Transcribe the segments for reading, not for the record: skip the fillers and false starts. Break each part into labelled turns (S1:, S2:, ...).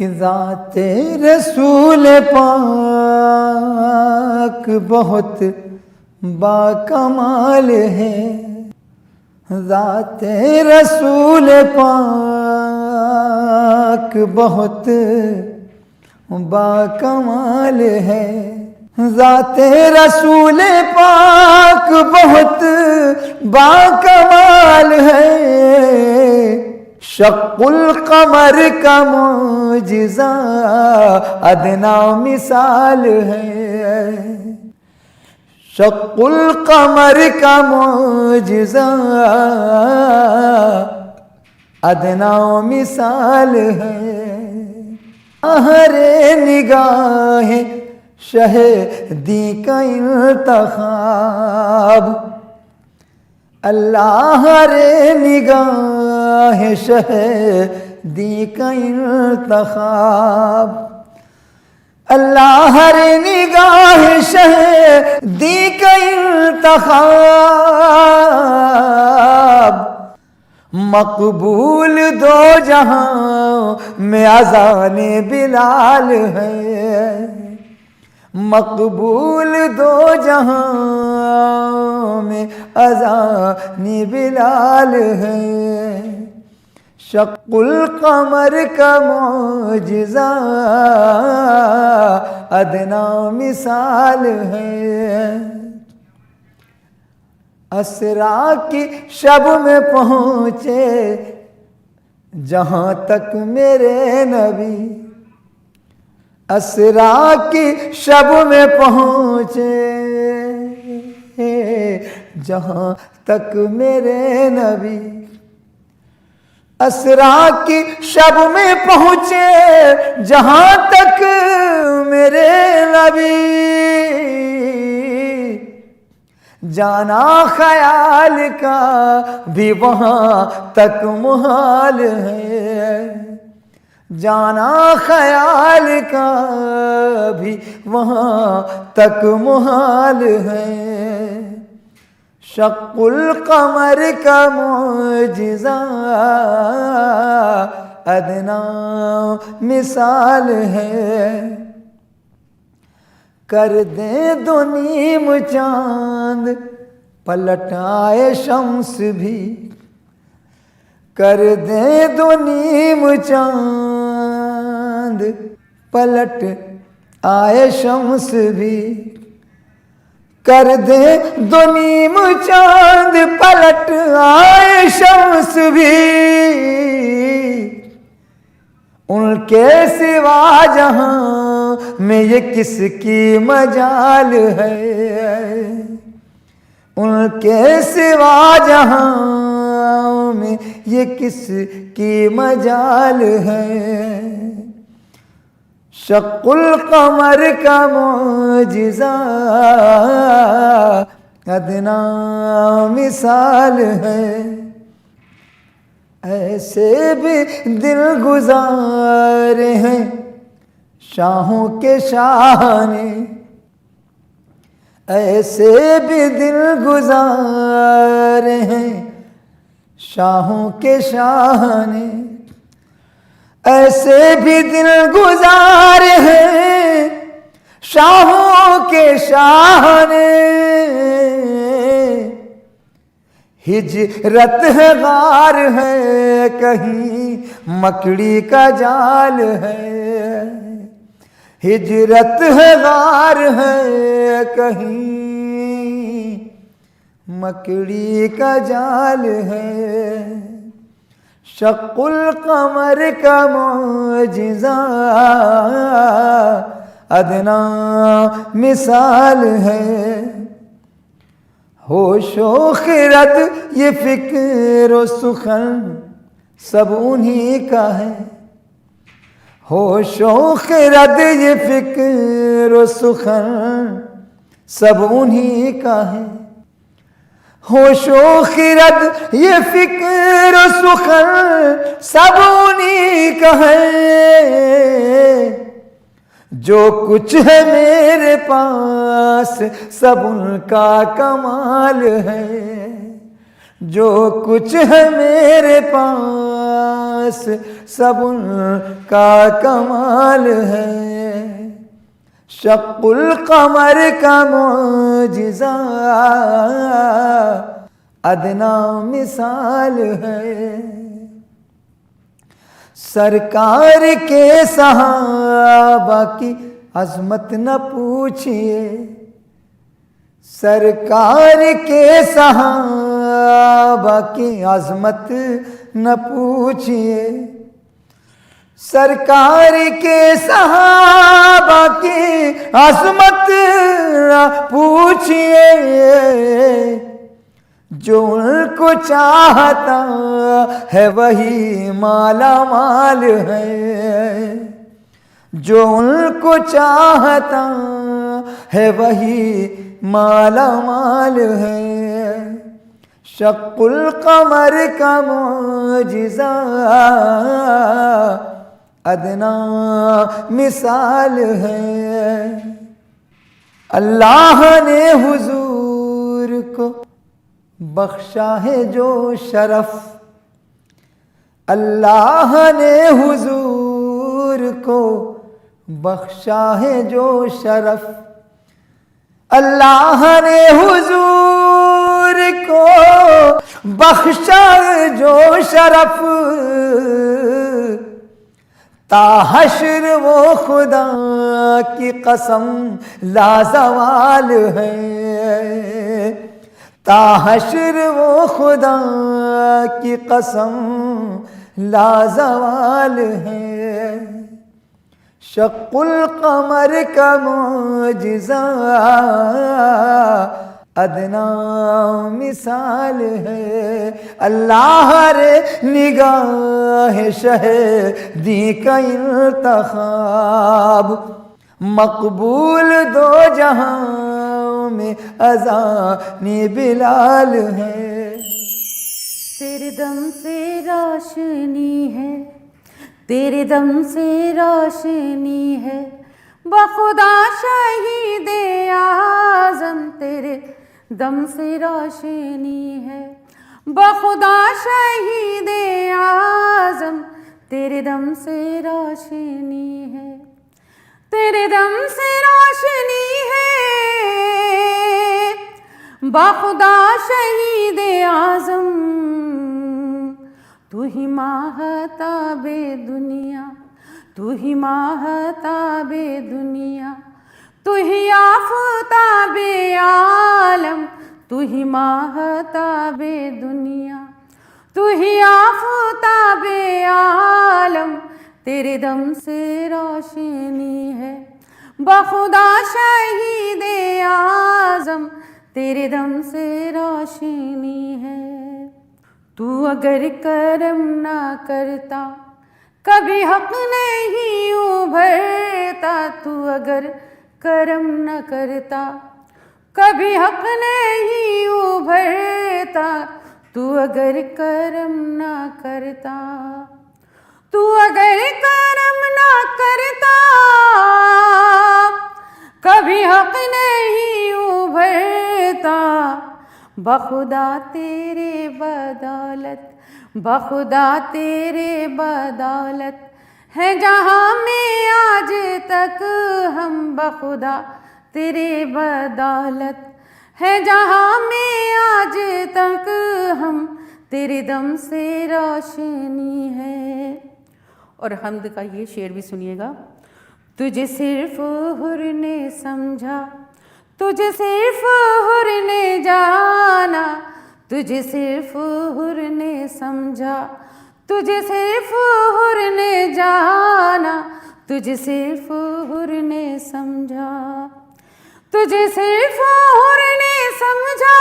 S1: कि ज़ाते रसूल पाक बहुत बाकमाल है। ज़ाते रसूल पाक बहुत बाकमाल है। ज़ाते रसूल पाक बहुत बाकमाल है। शक्कुल कमर का मोजिज़ा अदना मिसाल है। शक्कुल कमर का मोजिज़ा अदना मिसाल है। हरे निगाहें शहदी का इंतखाब, अल्लाह रे निगाह शहदी का इंतखाब, अल्लाह रे निगाह शहदी का इंतखाब। मकबूल दो जहां में अज़ाने बिलाल है। मकबूल दो जहां में अज़ाने बिलाल है। शक्कुल कमर का मोजिज़ा अदना मिसाल है। असरा की शब में पहुँचे जहाँ तक मेरे नबी, असरा की शब में पहुँचे जहाँ तक मेरे नबी, असरा की शब में पहुँचे जहाँ तक मेरे नबी। जाना ख्याल का भी वहाँ तक मुहाल है। जाना ख्याल का भी वहाँ तक मुहाल है। शक्कुल कमर का मोजिज़ा अदना मिसाल है। कर दे दो नीम चांद पलटाए शम्स भी, कर दे दो नीम चांद पलट आए शम्स भी, कर दे दो नीम चांद पलट आए शम्स भी। उनके सिवा जहां में ये किसकी मजाल है। उनके सिवा जहां में ये किसकी मजाल है। शक्कुल कमर का मोजिज़ा अदना मिसाल है। ऐसे भी दिल गुजारे हैं शाहों के शाह ने, ऐसे भी दिल गुजारे हैं शाहों के शाह ने, ऐसे भी दिल गुजारे हैं शाहों के शाह ने। हिजरत है गार है कहीं मकड़ी का जाल है। हिजरत है गार है कहीं मकड़ी का जाल है। शक्कुल कमर का मोजिज़ा अदना मिसाल है। होशो खिरत ये फिक्र सुखन सब उन्हीं का है। होशो खिरत ये फिक्र सुखन सब उन्हीं का है। होशो खिरत ये फिक्र सुखन सब उन्हीं का है। जो कुछ है मेरे पास सब उनका कमाल है। जो कुछ है मेरे पास खास सब उनका कमाल है। शक्कुल कमर का मोजिज़ा अदना मिसाल है। सरकार के सहाबा की अजमत न पूछिए, सरकार के सहाबा की अजमत न पूछिए, सरकार के सहाबा की अजमत न पूछिए। जो उनको चाहता है वही माला माल है, जो उनको चाहता है वही माला माल है। शक्कुल कमर का मोजिज़ा अदना मिसाल है। अल्लाह ने हुजूर को बख्शा है जो शरफ, अल्लाह ने हुजूर को बख्शा है जो शरफ, अल्लाह ने हुजूर को बख्शा है जो शरफ। ताहश्र वो खुदा की कसम लाजवाल है, ताहश्र वो खुदा की कसम लाजवाल है। शक्कुल कमर का मोजिज़ा अदना मिसाल है। अल्लाह रे निगाह शहदी का इंतखाब मकबूल दो जहां में अज़ानी बिलाल है।
S2: तेरे दम से रोशनी है, तेरे दम से रोशनी है, बखुदा शहीदे आज़म तेरे दम से रोशनी है, बखुदा शहीदे आज़म तेरे दम से रोशनी है, तेरे दम से रोशनी है, बखुदा शहीदे आज़म तू ही माहताबे दुनिया, तू ही माहताबे दुनिया, तू ही आफताबे आलम, तू ही माहताबे दुनिया, तू ही आफताबे आलम तेरे दम से रोशनी है, बखुदा शहीदे आज़म तेरे दम से रोशनी है। तू अगर करम ना करता कभी हक नहीं उभरता, तू अगर करम न करता कभी हक नहीं उभरता, तू अगर करम ना करता, तू अगर करम ना करता कभी हक नहीं उभरता। बखुदा तेरे बदौलत, बखुदा तेरे बदौलत है जहाँ में आज तक हम, बखुदा तेरे बदौलत है जहाँ में आज तक हम, तेरे दम से रोशनी है। और हम्द का ये शेर भी सुनिएगा। तुझे सिर्फ हुर ने समझा, तुझे सिर्फ हुर ने जाना, तुझे सिर्फ हुर ने समझा, तुझे सिर्फ हुर ने जाना, तुझे सिर्फ हुर ने समझा, तुझे सिर्फ हुर ने समझा,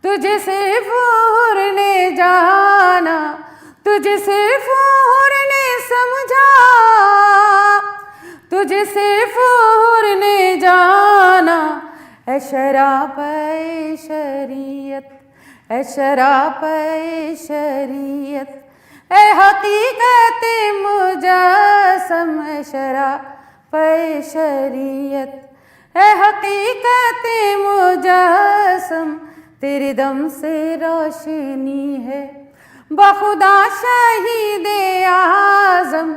S2: तुझे सिर्फ हुर ने जाना, तुझे सिर्फ हुर ने समझा, तुझे सिर्फ हुर ने जाना। ऐ शराब ऐ शरीयत, ऐ शराब ऐ शरीयत, ऐ हकीकत मुजस्सम, ऐ शराब ऐ शरीयत, ऐ हकीकत मुजस्सम तेरे दम से रोशनी है, बखुदा शहीदे आज़म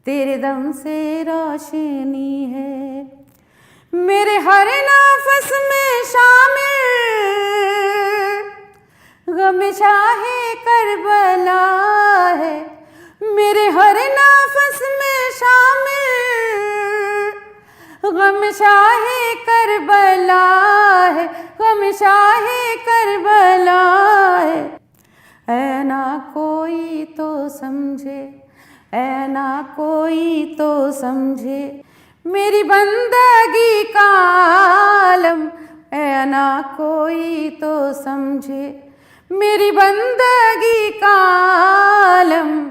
S2: तेरे दम से रोशनी है। मेरे हर नफस में शामिल गम शाहे करबला है। मेरे हर नफस में शामिल गम शाहे करबला है, गम शाहे करबला है। ऐ ना कोई तो समझे, ऐ ना कोई तो समझे मेरी बंदगी का आलम। ऐ ना कोई तो समझे मेरी बंदगी का आलम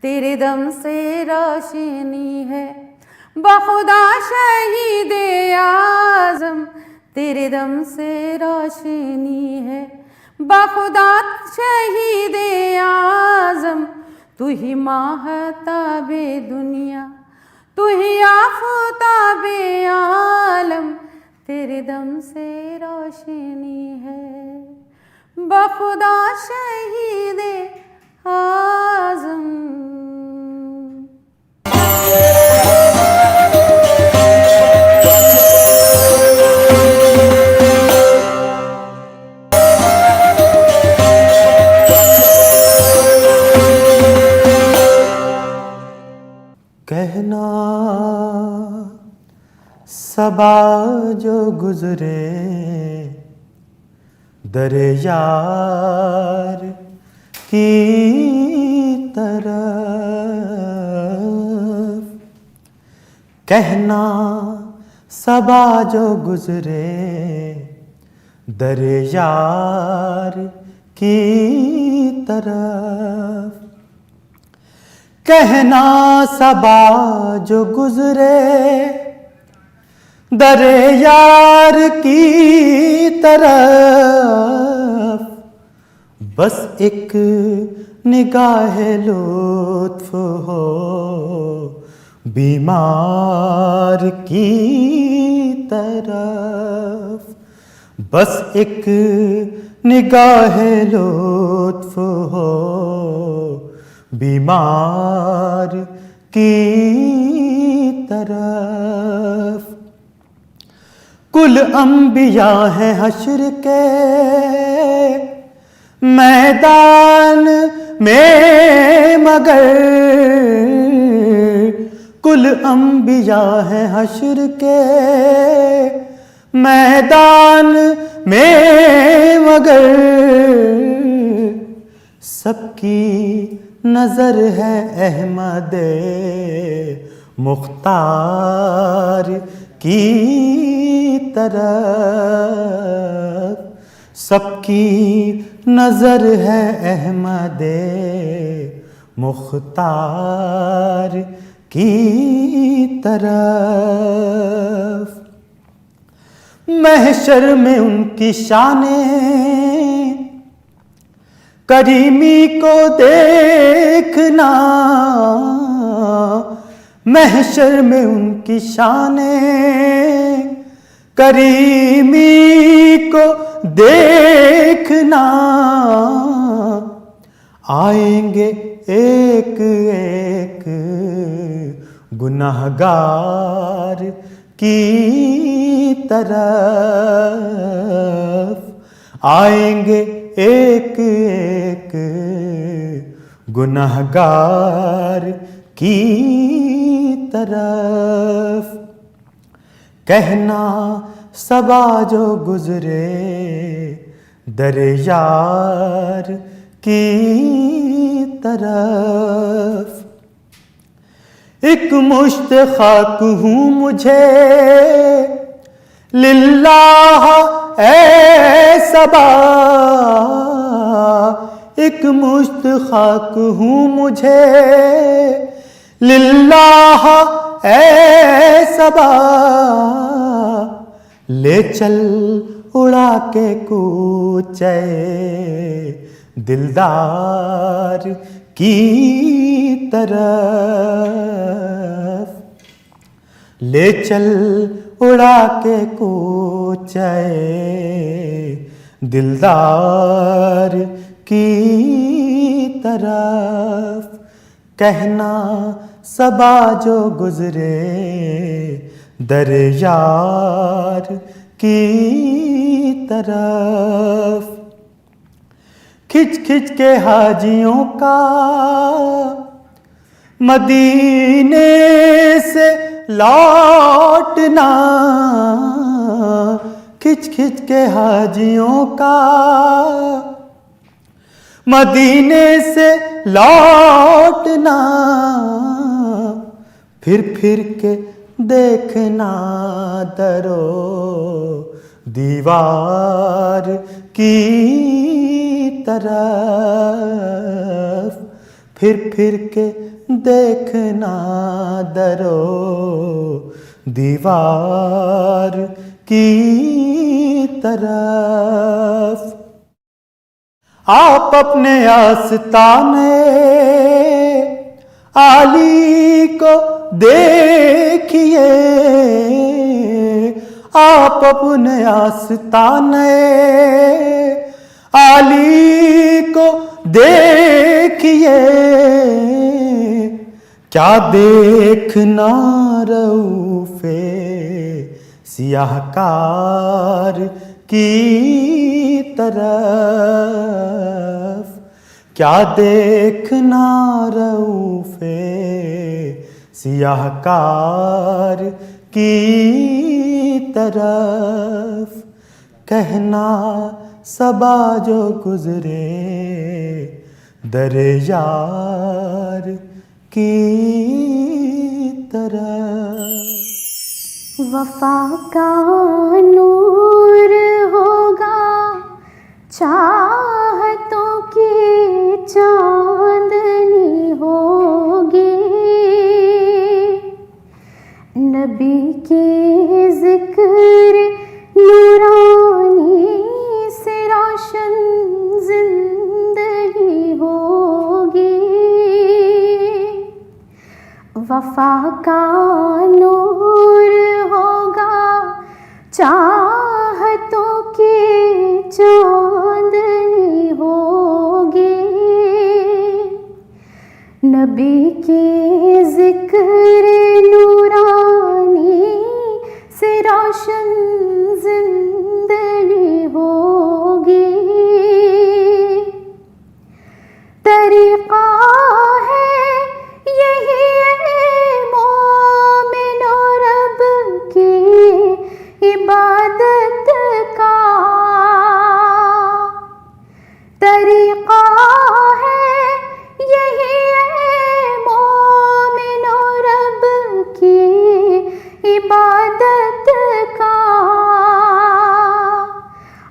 S2: तेरे दम से रोशनी है। बखुदा शहीदे आज़म तेरे दम से रोशनी है। बखुदा शहीदे आज़म तू ही माहताबे दुनिया, तू ही आफ़ताबे आलम तेरे दम से रोशनी है। बखुदा शहीदे आज़म।
S1: कहना सबा जो गुजरे दरे यार की तरफ। कहना सबा जो गुजरे दरे यार की तरफ। कहना सबा जो गुजरे दरे यार की तरफ। बस एक निगाह लुत्फ हो बीमार की तरफ। बस एक निगाह लुत्फ हो बीमार की तरफ। कुल अंबिया है हश्र के मैदान में मगर। कुल अंबिया है हश्र के मैदान में मगर। सबकी नजर है अहमद मुख्तार की तरफ। सबकी नजर है अहमद मुख्तार की तरफ। महशर में उनकी शाने करीमी को देखना। महशर में उनकी शाने करीमी को देखना। आएंगे एक एक गुनाहगार की तरफ। आएंगे एक एक गुनाहगार की तरफ। कहना सबा जो गुजरे दरे यार की तरफ। एक मुश्त खाक हूँ मुझे लिल्लाह ऐ सबा। एक मुश्त खाक हूँ मुझे लिल्लाह ऐ सबा। ले चल उड़ा के कूचे दिलदार की तरफ। ले चल उड़ा के कूचे दिलदार की तरफ, कहना सबा जो गुजरे दर यार की तरफ। खिंच खिंच के हाजियों का मदीने से लौटना, खिंच खिंच के हाजियों का मदीने से लौटना, फिर के देखना दरो दीवार की तरफ, फिर के देखना दरो दीवार की तरफ। आप अपने आस्ताने आली को देखिए, आप अपने आस्ताने आली को देखिए, क्या देखना रऊफ़े सियाहकार की तरफ, क्या देखना रऊफ़े सियाहकार की तरफ। कहना सबा जो गुजरे दर यार की तरफ।
S2: वफा का नूर होगा चाहतों की चांदनी होगी, नबी के जिक्र नूरानी से रोशन जिंदगी होगी। वफा का नूर होगा चाहतों की चांदनी होगी, नबी के जिक्र नूरानी से रोशन जिंदगी होगी। तरीक़ा है यही मोमिनो रब की इबादत का, तरीक़ा है यही मोमिनो रब की इबादत का।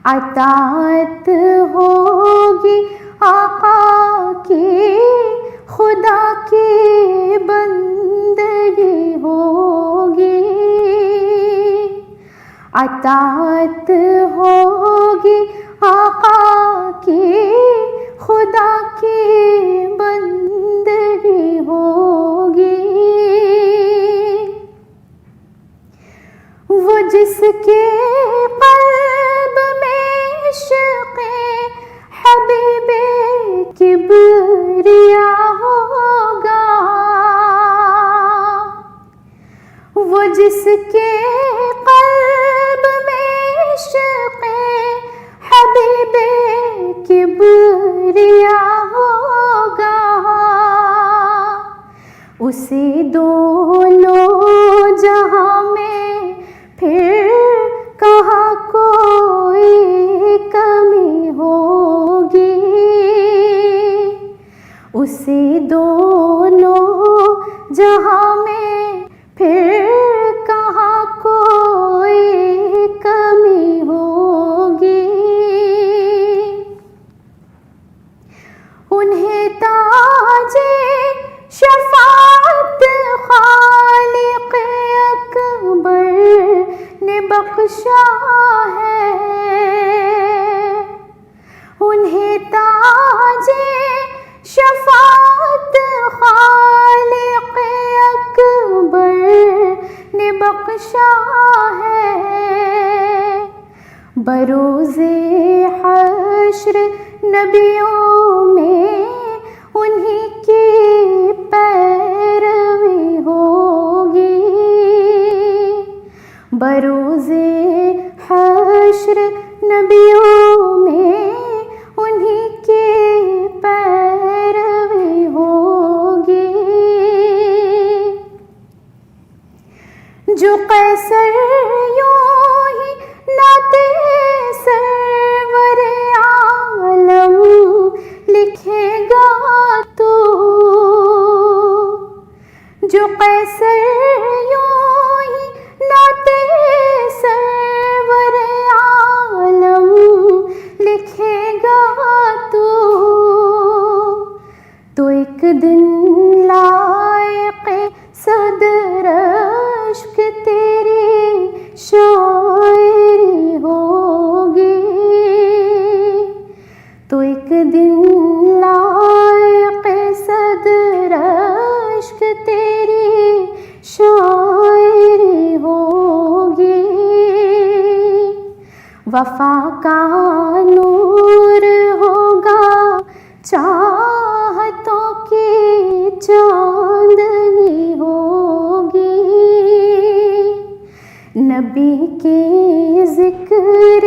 S2: अताअत होगी आका की, खुदा की बंदगी होगी। अताअत होगी आका की, खुदा की बंदगी होगी। वो जिसके क़ल्ब में इश्क़े हबीबे किबरिया होगा, वो जिसके क़ल्ब में इश्क़े हबीबे किबरिया होगा, उसे दोनों जहां में फिर कहाँ कोई कमी होगी, उसे दोनों जहां में फिर कहाँ कोई कमी होगी। उन्हें ताजे शफाअत खालिक़ अकबर ने बख्शा है, उन्हें ताजे शफाअत खालिक़ अकबर ने बख्शा है। बरोज़े हश्र नबियों में कैसर यूं ही नाते सरवर आलम लिखेगा तो, जो कैसर यूं ही नाते सरवर आलम लिखेगा तो एक दिन लायक़ सदर अश्क तेरी शायरी होगी, तो एक दिन लायक़ सदर अश्क तेरी शायरी होगी। वफ़ा का नूर होगा चाहतों की चांदनी होगी, नबी के ज़िक्र